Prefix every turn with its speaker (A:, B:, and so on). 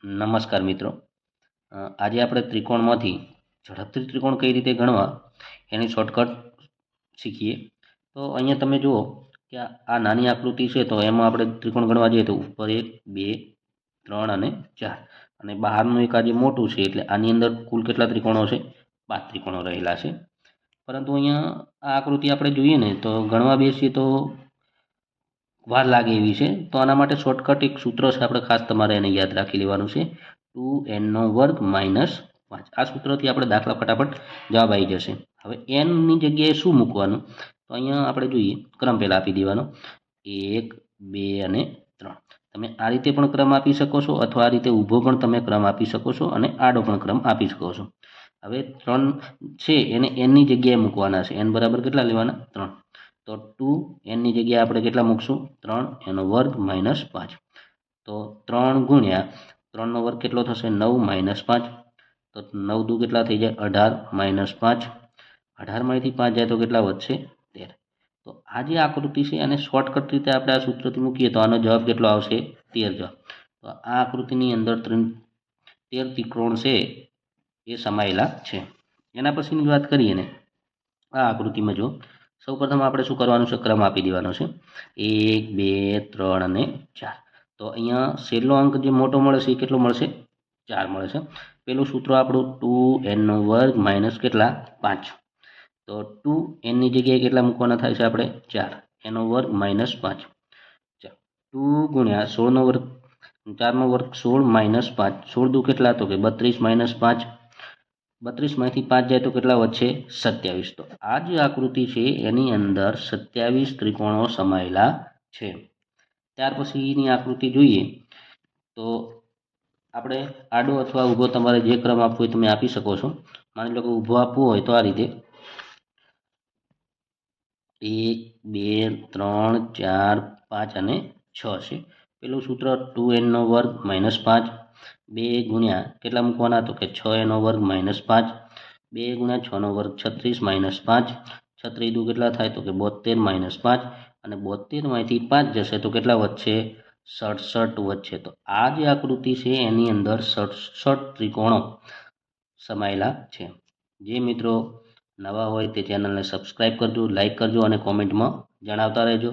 A: નમસ્કાર મિત્રો. આજે આપણે ત્રિકોણમાંથી ઝડપથી ત્રિકોણ કઈ રીતે ગણવા એની શોર્ટકટ શીખીએ. તો અહીંયા તમે જુઓ કે આ નાની આકૃતિ છે, તો એમાં આપણે ત્રિકોણ ગણવા જઈએ તો ઉપર 1 2 3 અને 4 અને બહારનું એક આજે મોટું છે, એટલે આની અંદર કુલ કેટલા ત્રિકોણો છે? 5 ત્રિકોણો રહેલા છે. પરંતુ અહીંયા આ આકૃતિ આપણે જોઈએ ને તો ગણવા બેસીએ તો વાર લાગે એવી છે. તો આના માટે શોર્ટકટ એક સૂત્ર છે, આપણે ખાસ તમારે એને યાદ રાખી લેવાનું છે. 2n² - 5 આ સૂત્રથી આપણે દાખલા ફટાફટ જવાબ આવી જશે. હવે nની જગ્યાએ શું મૂકવાનું? તો અહીંયા આપણે જોઈએ ક્રમ પહેલાં આપી દેવાનો 1 2 અને 3. તમે આ રીતે પણ ક્રમ આપી શકો છો, અથવા આ રીતે ઊભો પણ તમે ક્રમ આપી શકો છો અને આડો પણ ક્રમ આપી શકો છો. હવે 3 છે એને nની જગ્યાએ મૂકવાના છે. n બરાબર કેટલા લેવાના? 3. તો 2 nની જગ્યાએ આપણે કેટલા મૂકશું? 3 - 5. તો 3 ગુણ્યા 3નો વર્ગ કેટલો થશે? 9 - 5. તો 9 દુ કેટલા થઈ જાય? 18 - 5. 18માંથી 5 જાય તો કેટલા વધશે? 13. તો આ જે આકૃતિ છે અને શોર્ટકટ રીતે આપણે આ સૂત્રથી મૂકીએ તો આનો જવાબ કેટલો આવશે? 13 જવાબ. તો આ આકૃતિની અંદર 13 ત્રિકોણ છે એ સમાયેલા છે. એના પછીની વાત કરીએ ને, આ આકૃતિમાં જો સૌપ્રથમ આપણે શું કરવાનું છે? ક્રમ આપી દેવાનો છે 1 2 3 અને 4. તો અહીંયા છેલ્લો અંક જે મોટો મળે છે એ કેટલો મળશે? 4 મળે છે. પેલું સૂત્ર આપણું 2n² માઇનસ કેટલા? 5. તો 2nની જગ્યાએ કેટલા મૂકવાના થાય છે આપણે? 4 એનો વર્ગ માઇનસ 5. 2 ગુણ્યા 16નો વર્ગ, 4નો વર્ગ 16 - 5. 16 દુ કેટલા? તો કે 32 - 5. 32માંથી 5 જાય તો કેટલા વધશે? 27. તો આ જે આકૃતિ છે એની અંદર 27 ત્રિકોણો સમાયેલા છે. ત્યાર પછીની આકૃતિ જોઈએ તો આપણે આડો અથવા ઊભો તમારે જે ક્રમ આપવો હોય તમે આપી શકો છો. માની લો કે ઊભો આપવો હોય તો આ રીતે 1 2 3 4 5 અને 6 છે. પેલું સૂત્ર 2n² - 5. 2 ગુણ્યા કેટલા મૂકવાના? તો કે 6n² - 5. 2 ગુણ્યા 6નો વર્ગ 36 - 5. 36 દુ કેટલા થાય? તો કે 72 - 5. અને 72માંથી 5 જશે તો કેટલા વધશે? 67 વધશે. તો આ જે આકૃતિ છે એની અંદર 67 ત્રિકોણો સમાયેલા છે. જે મિત્રો નવા હોય તે ચેનલને સબસ્ક્રાઈબ કરજો, લાઈક કરજો અને કોમેન્ટમાં જણાવતા રહેજો.